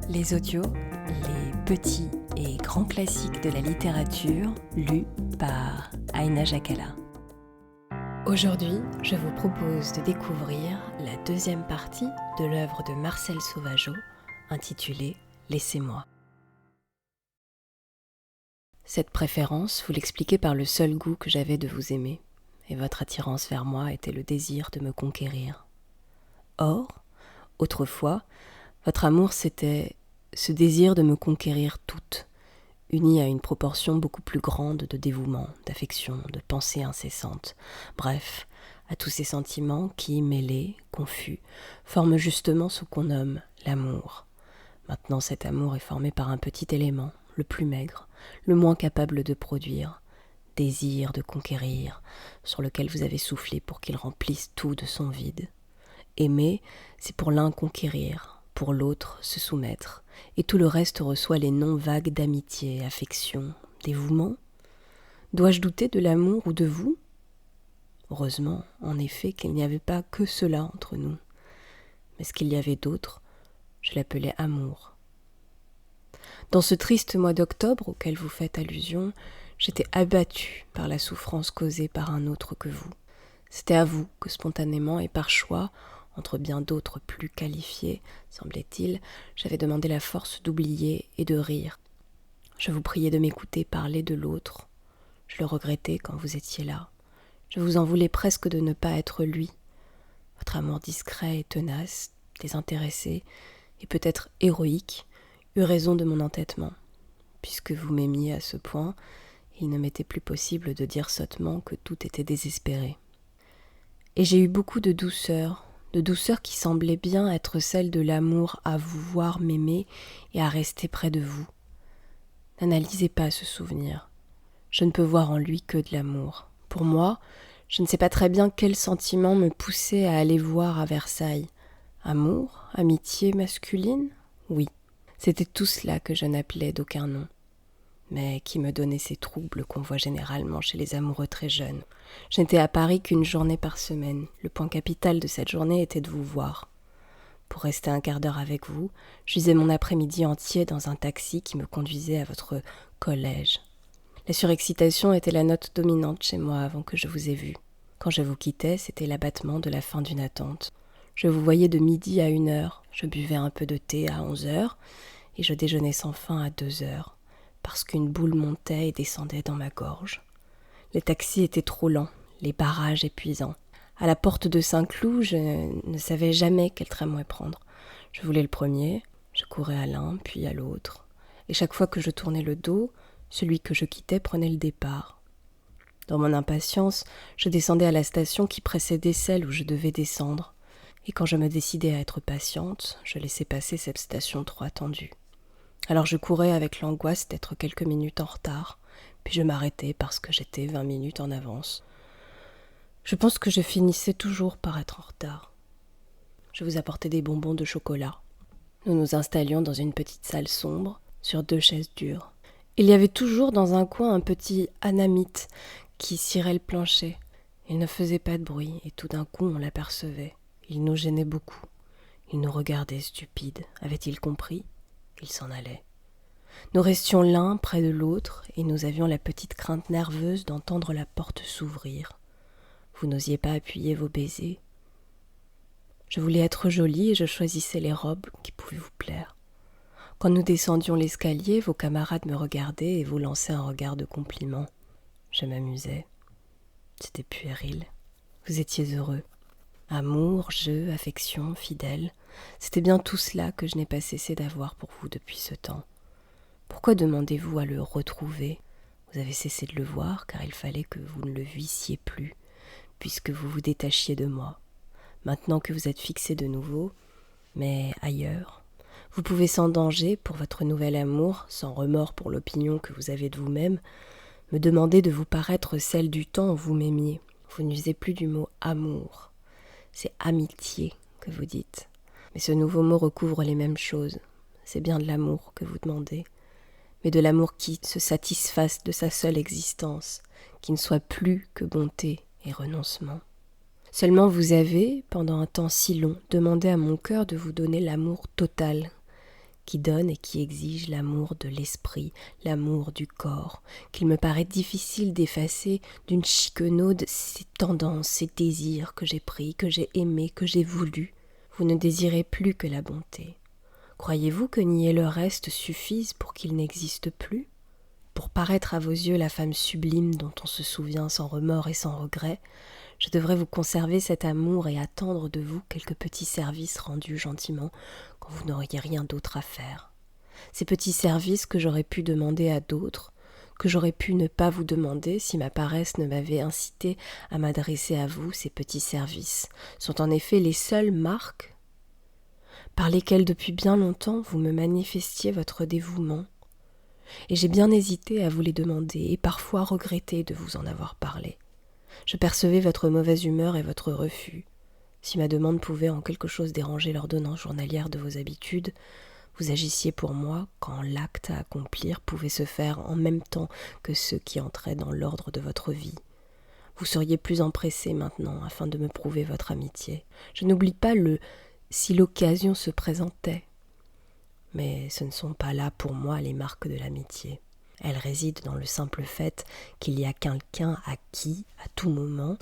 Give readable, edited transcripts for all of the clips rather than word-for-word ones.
Les audios, les petits et grands classiques de la littérature, lus par Aïna Jakala. Aujourd'hui, je vous propose de découvrir la deuxième partie de l'œuvre de Marcel Sauvageau, intitulée « Laissez-moi ». Cette préférence, vous l'expliquez par le seul goût que j'avais de vous aimer, et votre attirance vers moi était le désir de me conquérir. Or, autrefois, votre amour c'était ce désir de me conquérir toute, uni à une proportion beaucoup plus grande de dévouement, d'affection, de pensée incessante, bref, à tous ces sentiments qui, mêlés, confus, forment justement ce qu'on nomme l'amour. Maintenant cet amour est formé par un petit élément, le plus maigre, le moins capable de produire, désir de conquérir, sur lequel vous avez soufflé pour qu'il remplisse tout de son vide. Aimer, c'est pour l'un conquérir, pour l'autre se soumettre, et tout le reste reçoit les noms vagues d'amitié, affection, dévouement. Dois-je douter de l'amour ou de vous ? Heureusement, en effet, qu'il n'y avait pas que cela entre nous. Mais ce qu'il y avait d'autre, je l'appelais amour. Dans ce triste mois d'octobre auquel vous faites allusion, j'étais abattue par la souffrance causée par un autre que vous. C'était à vous que spontanément et par choix, entre bien d'autres plus qualifiés, semblait-il, j'avais demandé la force d'oublier et de rire. Je vous priais de m'écouter parler de l'autre. Je le regrettais quand vous étiez là. Je vous en voulais presque de ne pas être lui. Votre amour discret et tenace, désintéressé et peut-être héroïque eut raison de mon entêtement. Puisque vous m'aimiez à ce point, il ne m'était plus possible de dire sottement que tout était désespéré. Et j'ai eu beaucoup de douceur qui semblait bien être celle de l'amour à vous voir m'aimer et à rester près de vous. N'analysez pas ce souvenir. Je ne peux voir en lui que de l'amour. Pour moi, je ne sais pas très bien quel sentiment me poussait à aller voir à Versailles. Amour, amitié masculine ? Oui, c'était tout cela que je n'appelais d'aucun nom, mais qui me donnait ces troubles qu'on voit généralement chez les amoureux très jeunes. Je n'étais à Paris qu'une journée par semaine. Le point capital de cette journée était de vous voir. Pour rester un quart d'heure avec vous, j'usais mon après-midi entier dans un taxi qui me conduisait à votre collège. La surexcitation était la note dominante chez moi avant que je vous aie vu. Quand je vous quittais, c'était l'abattement de la fin d'une attente. Je vous voyais de midi à 1h, je buvais un peu de thé à 11h, et je déjeunais sans faim à 2h. Parce qu'une boule montait et descendait dans ma gorge. Les taxis étaient trop lents, les barrages épuisants. À la porte de Saint-Cloud, je ne savais jamais quel tramway prendre. Je voulais le premier, je courais à l'un, puis à l'autre. Et chaque fois que je tournais le dos, celui que je quittais prenait le départ. Dans mon impatience, je descendais à la station qui précédait celle où je devais descendre. Et quand je me décidais à être patiente, je laissais passer cette station trop attendue. Alors je courais avec l'angoisse d'être quelques minutes en retard, puis je m'arrêtais parce que j'étais 20 minutes en avance. Je pense que je finissais toujours par être en retard. Je vous apportais des bonbons de chocolat. Nous nous installions dans une petite salle sombre, sur 2 chaises dures. Il y avait toujours dans un coin un petit anamite qui cirait le plancher. Il ne faisait pas de bruit et tout d'un coup on l'apercevait. Il nous gênait beaucoup. Il nous regardait stupides. Avait-il compris ? Il s'en allait. Nous restions l'un près de l'autre et nous avions la petite crainte nerveuse d'entendre la porte s'ouvrir. Vous n'osiez pas appuyer vos baisers. Je voulais être jolie et je choisissais les robes qui pouvaient vous plaire. Quand nous descendions l'escalier, vos camarades me regardaient et vous lançaient un regard de compliment. Je m'amusais. C'était puéril. Vous étiez heureux. Amour, jeu, affection, fidèle, c'était bien tout cela que je n'ai pas cessé d'avoir pour vous depuis ce temps. Pourquoi demandez-vous à le retrouver ? Vous avez cessé de le voir car il fallait que vous ne le vissiez plus, puisque vous vous détachiez de moi. Maintenant que vous êtes fixé de nouveau, mais ailleurs, vous pouvez sans danger pour votre nouvel amour, sans remords pour l'opinion que vous avez de vous-même, me demander de vous paraître celle du temps où vous m'aimiez. Vous n'usez plus du mot amour. C'est amitié que vous dites. Mais ce nouveau mot recouvre les mêmes choses. C'est bien de l'amour que vous demandez, mais de l'amour qui se satisfasse de sa seule existence, qui ne soit plus que bonté et renoncement. Seulement vous avez, pendant un temps si long, demandé à mon cœur de vous donner l'amour total, qui donne et qui exige l'amour de l'esprit, l'amour du corps, qu'il me paraît difficile d'effacer d'une chiquenaude ces tendances, ces désirs que j'ai pris, que j'ai aimés, que j'ai voulus. Vous ne désirez plus que la bonté. Croyez-vous que nier le reste suffise pour qu'il n'existe plus ? Pour paraître à vos yeux la femme sublime dont on se souvient sans remords et sans regret, je devrais vous conserver cet amour et attendre de vous quelques petits services rendus gentiment quand vous n'auriez rien d'autre à faire. Ces petits services que j'aurais pu demander à d'autres, que j'aurais pu ne pas vous demander si ma paresse ne m'avait incité à m'adresser à vous, ces petits services, sont en effet les seules marques par lesquelles depuis bien longtemps vous me manifestiez votre dévouement. Et j'ai bien hésité à vous les demander et parfois regretté de vous en avoir parlé. Je percevais votre mauvaise humeur et votre refus. Si ma demande pouvait en quelque chose déranger l'ordonnance journalière de vos habitudes, vous agissiez pour moi quand l'acte à accomplir pouvait se faire en même temps que ceux qui entraient dans l'ordre de votre vie. Vous seriez plus empressé maintenant afin de me prouver votre amitié. Je n'oublie pas le « si l'occasion se présentait ». Mais ce ne sont pas là pour moi les marques de l'amitié. Elles résident dans le simple fait qu'il y a quelqu'un à qui, à tout moment,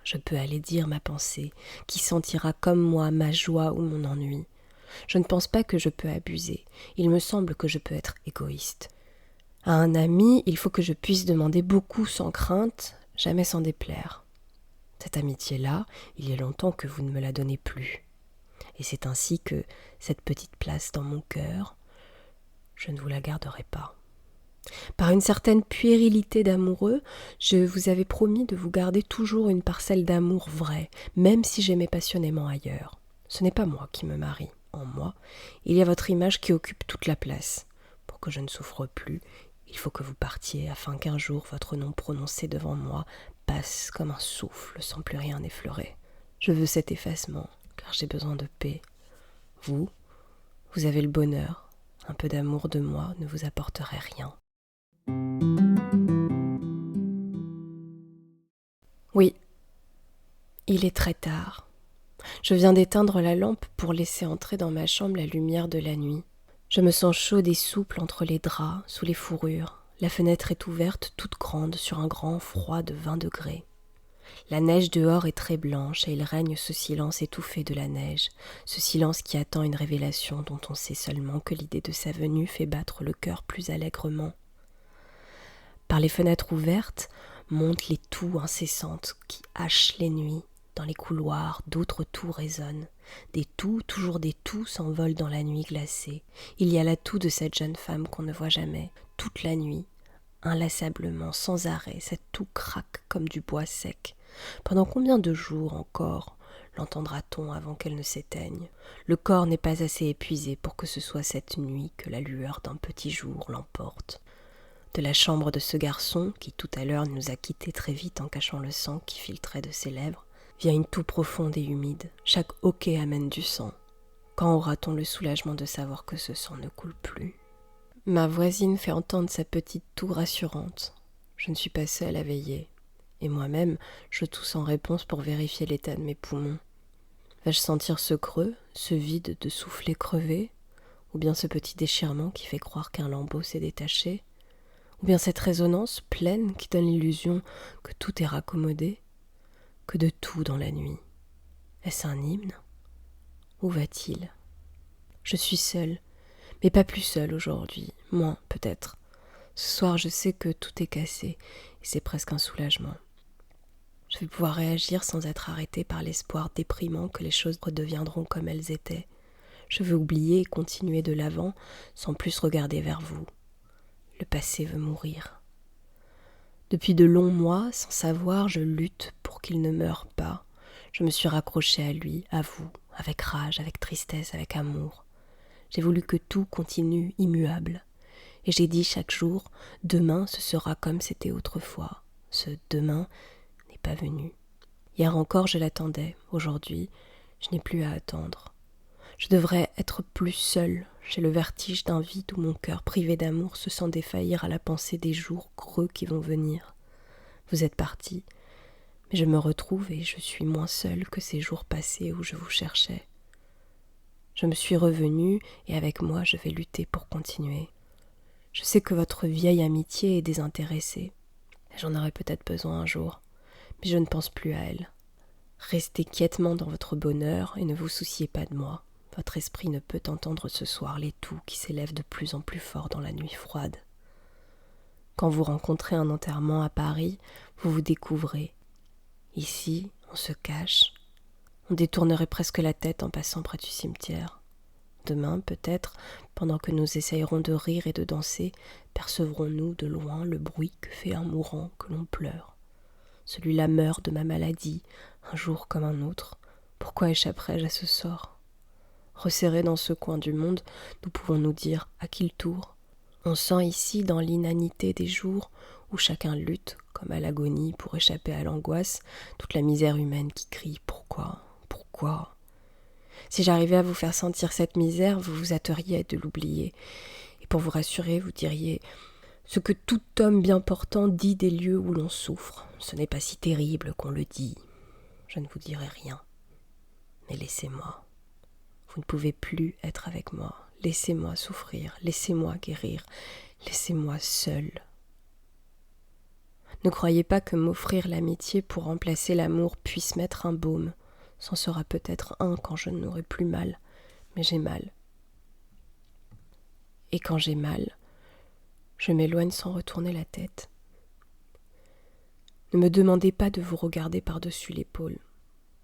je peux aller dire ma pensée, qui sentira comme moi ma joie ou mon ennui. Je ne pense pas que je peux abuser. Il me semble que je peux être égoïste. À un ami, il faut que je puisse demander beaucoup sans crainte, jamais sans déplaire. Cette amitié-là, il y a longtemps que vous ne me la donnez plus. Et c'est ainsi que cette petite place dans mon cœur, je ne vous la garderai pas. Par une certaine puérilité d'amoureux, je vous avais promis de vous garder toujours une parcelle d'amour vrai, même si j'aimais passionnément ailleurs. Ce n'est pas moi qui me marie. En moi, il y a votre image qui occupe toute la place. Pour que je ne souffre plus, il faut que vous partiez, afin qu'un jour votre nom prononcé devant moi passe comme un souffle sans plus rien effleurer. Je veux cet effacement, car j'ai besoin de paix. Vous avez le bonheur. Un peu d'amour de moi ne vous apporterait rien. Oui, il est très tard. Je viens d'éteindre la lampe pour laisser entrer dans ma chambre la lumière de la nuit. Je me sens chaude et souple entre les draps, sous les fourrures. La fenêtre est ouverte, toute grande, sur un grand froid de 20 degrés. La neige dehors est très blanche et il règne ce silence étouffé de la neige, ce silence qui attend une révélation dont on sait seulement que l'idée de sa venue fait battre le cœur plus allègrement. Par les fenêtres ouvertes montent les toux incessantes qui hachent les nuits. Dans les couloirs, d'autres toux résonnent. Des toux, toujours des toux, s'envolent dans la nuit glacée. Il y a la toux de cette jeune femme qu'on ne voit jamais. Toute la nuit, inlassablement, sans arrêt, cette toux craque comme du bois sec. Pendant combien de jours encore l'entendra-t-on avant qu'elle ne s'éteigne ? Le corps n'est pas assez épuisé pour que ce soit cette nuit que la lueur d'un petit jour l'emporte. De la chambre de ce garçon, qui tout à l'heure nous a quittés très vite en cachant le sang qui filtrait de ses lèvres, vient une toux profonde et humide. Chaque hoquet amène du sang. Quand aura-t-on le soulagement de savoir que ce sang ne coule plus ? Ma voisine fait entendre sa petite toux rassurante. Je ne suis pas seule à veiller. Et moi-même, je tousse en réponse pour vérifier l'état de mes poumons. Vais-je sentir ce creux, ce vide de soufflet crevé ? Ou bien ce petit déchirement qui fait croire qu'un lambeau s'est détaché ? Ou bien cette résonance pleine qui donne l'illusion que tout est raccommodé ? Que de tout dans la nuit. Est-ce un hymne ? Où va-t-il ? Je suis seule, mais pas plus seule aujourd'hui, moins peut-être. Ce soir, je sais que tout est cassé, et c'est presque un soulagement. Je vais pouvoir réagir sans être arrêtée par l'espoir déprimant que les choses redeviendront comme elles étaient. Je veux oublier et continuer de l'avant sans plus regarder vers vous. Le passé veut mourir. Depuis de longs mois, sans savoir, je lutte pour qu'il ne meure pas. Je me suis raccrochée à lui, à vous, avec rage, avec tristesse, avec amour. J'ai voulu que tout continue immuable. Et j'ai dit chaque jour, demain ce sera comme c'était autrefois. Ce demain n'est pas venu. Hier encore je l'attendais, aujourd'hui je n'ai plus à attendre. Je devrais être plus seule. J'ai le vertige d'un vide où mon cœur privé d'amour se sent défaillir à la pensée des jours creux qui vont venir. Vous êtes partis, mais je me retrouve et je suis moins seule que ces jours passés où je vous cherchais. Je me suis revenue et avec moi je vais lutter pour continuer. Je sais que votre vieille amitié est désintéressée. J'en aurai peut-être besoin un jour, mais je ne pense plus à elle. Restez quiètement dans votre bonheur et ne vous souciez pas de moi. Votre esprit ne peut entendre ce soir l'étau qui s'élève de plus en plus fort dans la nuit froide. Quand vous rencontrez un enterrement à Paris, vous vous découvrez. Ici, on se cache. On détournerait presque la tête en passant près du cimetière. Demain, peut-être, pendant que nous essayerons de rire et de danser, percevrons-nous de loin le bruit que fait un mourant que l'on pleure. Celui-là meurt de ma maladie, un jour comme un autre. Pourquoi échapperais-je à ce sort ? Resserrés dans ce coin du monde, nous pouvons nous dire à qui le tour ? On sent ici, dans l'inanité des jours, où chacun lutte, comme à l'agonie, pour échapper à l'angoisse, toute la misère humaine qui crie « Pourquoi ? Pourquoi ?» Si j'arrivais à vous faire sentir cette misère, vous vous hâteriez de l'oublier. Et pour vous rassurer, vous diriez ce que tout homme bien portant dit des lieux où l'on souffre. Ce n'est pas si terrible qu'on le dit. Je ne vous dirai rien. Mais laissez-moi. Vous ne pouvez plus être avec moi. Laissez-moi souffrir. Laissez-moi guérir. Laissez-moi seul. Ne croyez pas que m'offrir l'amitié pour remplacer l'amour puisse mettre un baume. C'en sera peut-être un quand je n'aurai plus mal, mais j'ai mal. Et quand j'ai mal, je m'éloigne sans retourner la tête. Ne me demandez pas de vous regarder par-dessus l'épaule,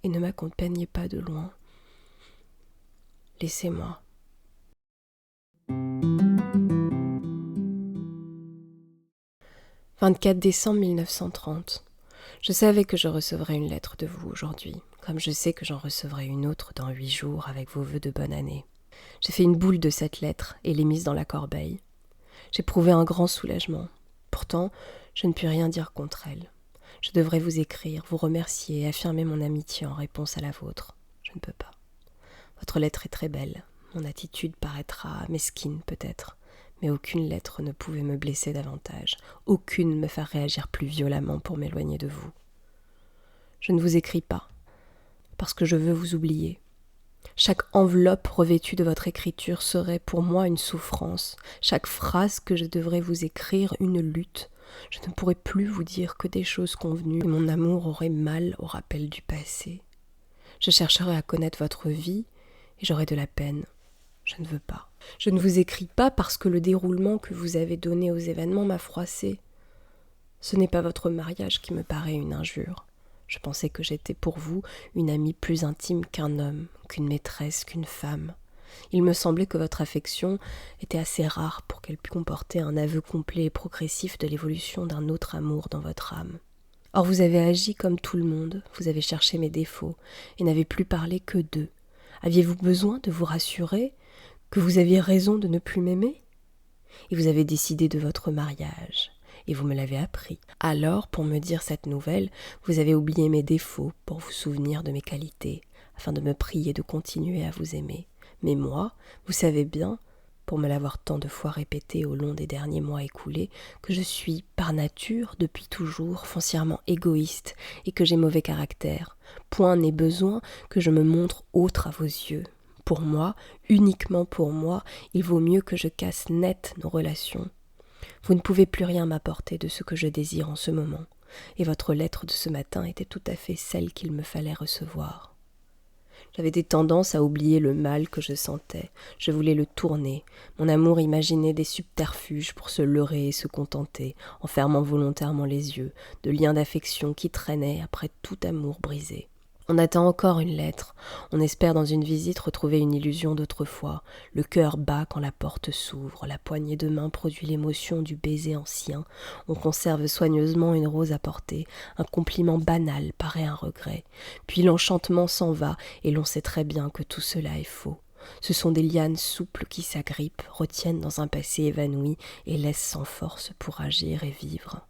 et ne m'accompagnez pas de loin. Laissez-moi. « 24 décembre 1930. Je savais que je recevrais une lettre de vous aujourd'hui, comme je sais que j'en recevrai une autre dans 8 jours avec vos vœux de bonne année. J'ai fait une boule de cette lettre et l'ai mise dans la corbeille. J'éprouvais un grand soulagement. Pourtant, je ne puis rien dire contre elle. Je devrais vous écrire, vous remercier et affirmer mon amitié en réponse à la vôtre. Je ne peux pas. Votre lettre est très belle. Mon attitude paraîtra mesquine peut-être, mais aucune lettre ne pouvait me blesser davantage. Aucune me faire réagir plus violemment pour m'éloigner de vous. Je ne vous écris pas, parce que je veux vous oublier. Chaque enveloppe revêtue de votre écriture serait pour moi une souffrance. Chaque phrase que je devrais vous écrire, une lutte. Je ne pourrais plus vous dire que des choses convenues, et mon amour aurait mal au rappel du passé. Je chercherai à connaître votre vie, et j'aurai de la peine. Je ne veux pas. Je ne vous écris pas parce que le déroulement que vous avez donné aux événements m'a froissé. Ce n'est pas votre mariage qui me paraît une injure. Je pensais que j'étais pour vous une amie plus intime qu'un homme, qu'une maîtresse, qu'une femme. Il me semblait que votre affection était assez rare pour qu'elle pût comporter un aveu complet et progressif de l'évolution d'un autre amour dans votre âme. Or vous avez agi comme tout le monde, vous avez cherché mes défauts et n'avez plus parlé que d'eux. Aviez-vous besoin de vous rassurer que vous aviez raison de ne plus m'aimer ? Et vous avez décidé de votre mariage. Et vous me l'avez appris. Alors, pour me dire cette nouvelle, vous avez oublié mes défauts pour vous souvenir de mes qualités, afin de me prier de continuer à vous aimer. Mais moi, vous savez bien, pour me l'avoir tant de fois répété au long des derniers mois écoulés, que je suis, par nature, depuis toujours, foncièrement égoïste et que j'ai mauvais caractère. Point n'est besoin que je me montre autre à vos yeux. Pour moi, uniquement pour moi, il vaut mieux que je casse net nos relations. Vous ne pouvez plus rien m'apporter de ce que je désire en ce moment, et votre lettre de ce matin était tout à fait celle qu'il me fallait recevoir. J'avais des tendances à oublier le mal que je sentais, je voulais le tourner, mon amour imaginait des subterfuges pour se leurrer et se contenter, en fermant volontairement les yeux, de liens d'affection qui traînaient après tout amour brisé. On attend encore une lettre, on espère dans une visite retrouver une illusion d'autrefois, le cœur bat quand la porte s'ouvre, la poignée de main produit l'émotion du baiser ancien, on conserve soigneusement une rose à porter, un compliment banal paraît un regret, puis l'enchantement s'en va et l'on sait très bien que tout cela est faux. Ce sont des lianes souples qui s'agrippent, retiennent dans un passé évanoui et laissent sans force pour agir et vivre.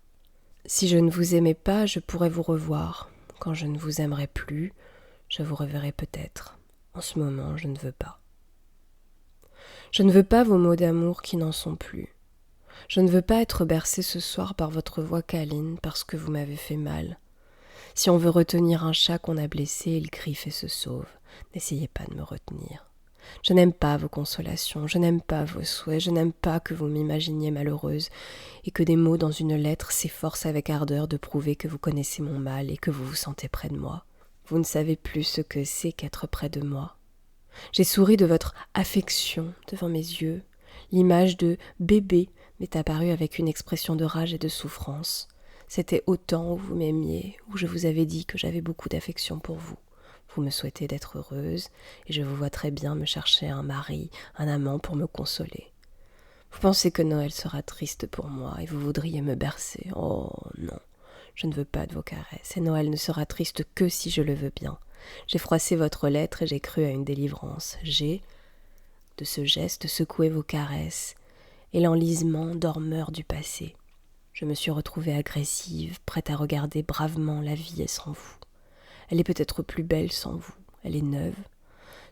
Si je ne vous aimais pas, je pourrais vous revoir. Quand je ne vous aimerai plus, je vous reverrai peut-être. En ce moment, je ne veux pas. Je ne veux pas vos mots d'amour qui n'en sont plus. Je ne veux pas être bercée ce soir par votre voix câline parce que vous m'avez fait mal. Si on veut retenir un chat qu'on a blessé, il griffe et se sauve. N'essayez pas de me retenir. Je n'aime pas vos consolations, je n'aime pas vos souhaits, je n'aime pas que vous m'imaginiez malheureuse et que des mots dans une lettre s'efforcent avec ardeur de prouver que vous connaissez mon mal et que vous vous sentez près de moi. Vous ne savez plus ce que c'est qu'être près de moi. J'ai souri de votre affection devant mes yeux. L'image de bébé m'est apparue avec une expression de rage et de souffrance. C'était au temps où vous m'aimiez, où je vous avais dit que j'avais beaucoup d'affection pour vous. Vous me souhaitez d'être heureuse, et je vous vois très bien me chercher un mari, un amant pour me consoler. Vous pensez que Noël sera triste pour moi, et vous voudriez me bercer. Oh non, je ne veux pas de vos caresses, et Noël ne sera triste que si je le veux bien. J'ai froissé votre lettre et j'ai cru à une délivrance. J'ai, de ce geste, secoué vos caresses, et l'enlisement dormeur du passé. Je me suis retrouvée agressive, prête à regarder bravement la vie sans vous. Elle est peut-être plus belle sans vous, elle est neuve.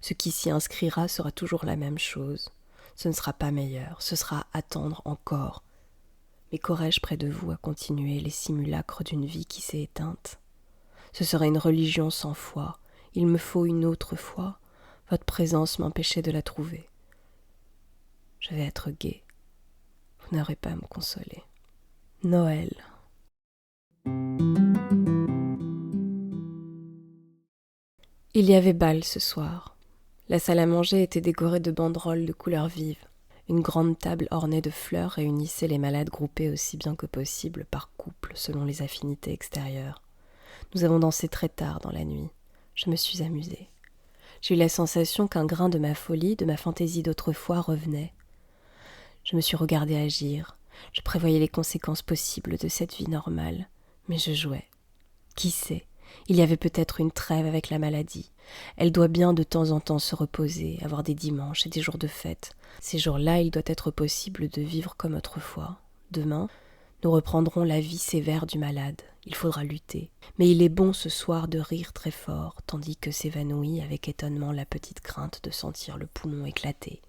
Ce qui s'y inscrira sera toujours la même chose. Ce ne sera pas meilleur, ce sera attendre encore. Mais qu'aurais-je près de vous à continuer les simulacres d'une vie qui s'est éteinte ? Ce serait une religion sans foi. Il me faut une autre foi. Votre présence m'empêchait de la trouver. Je vais être gaie. Vous n'aurez pas à me consoler. Noël. Il y avait bal ce soir. La salle à manger était décorée de banderoles de couleurs vives. Une grande table ornée de fleurs réunissait les malades groupés aussi bien que possible par couple selon les affinités extérieures. Nous avons dansé très tard dans la nuit. Je me suis amusée. J'ai eu la sensation qu'un grain de ma folie, de ma fantaisie d'autrefois revenait. Je me suis regardée agir. Je prévoyais les conséquences possibles de cette vie normale. Mais je jouais. Qui sait ? Il y avait peut-être une trêve avec la maladie. Elle doit bien de temps en temps se reposer, avoir des dimanches et des jours de fête. Ces jours-là, il doit être possible de vivre comme autrefois. Demain, nous reprendrons la vie sévère du malade. Il faudra lutter. Mais il est bon ce soir de rire très fort, tandis que s'évanouit avec étonnement la petite crainte de sentir le poumon éclater.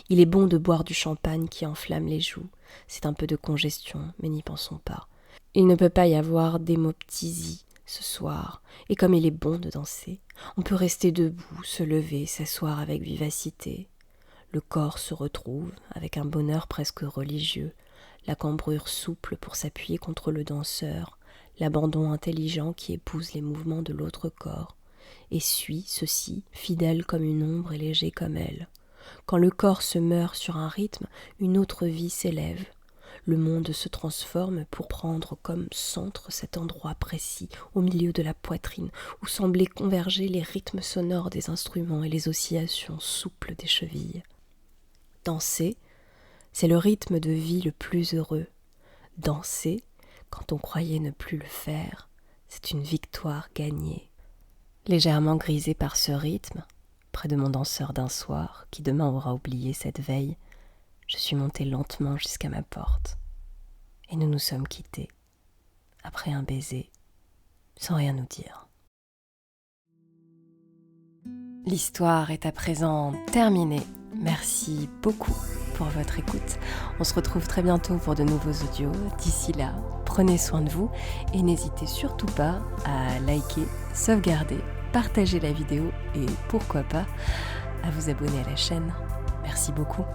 Il est bon de boire du champagne qui enflamme les joues. C'est un peu de congestion, mais n'y pensons pas. Il ne peut pas y avoir d'hémoptysie ce soir, et comme il est bon de danser, on peut rester debout, se lever, s'asseoir avec vivacité. Le corps se retrouve, avec un bonheur presque religieux, la cambrure souple pour s'appuyer contre le danseur, l'abandon intelligent qui épouse les mouvements de l'autre corps, et suit ceci, fidèle comme une ombre et léger comme elle. Quand le corps se meurt sur un rythme, une autre vie s'élève. Le monde se transforme pour prendre comme centre cet endroit précis, au milieu de la poitrine, où semblaient converger les rythmes sonores des instruments et les oscillations souples des chevilles. Danser, c'est le rythme de vie le plus heureux. Danser, quand on croyait ne plus le faire, c'est une victoire gagnée. Légèrement grisée par ce rythme, près de mon danseur d'un soir, qui demain aura oublié cette veille, je suis montée lentement jusqu'à ma porte. Et nous nous sommes quittés, après un baiser, sans rien nous dire. L'histoire est à présent terminée. Merci beaucoup pour votre écoute. On se retrouve très bientôt pour de nouveaux audios. D'ici là, prenez soin de vous et n'hésitez surtout pas à liker, sauvegarder, partager la vidéo et pourquoi pas à vous abonner à la chaîne. Merci beaucoup.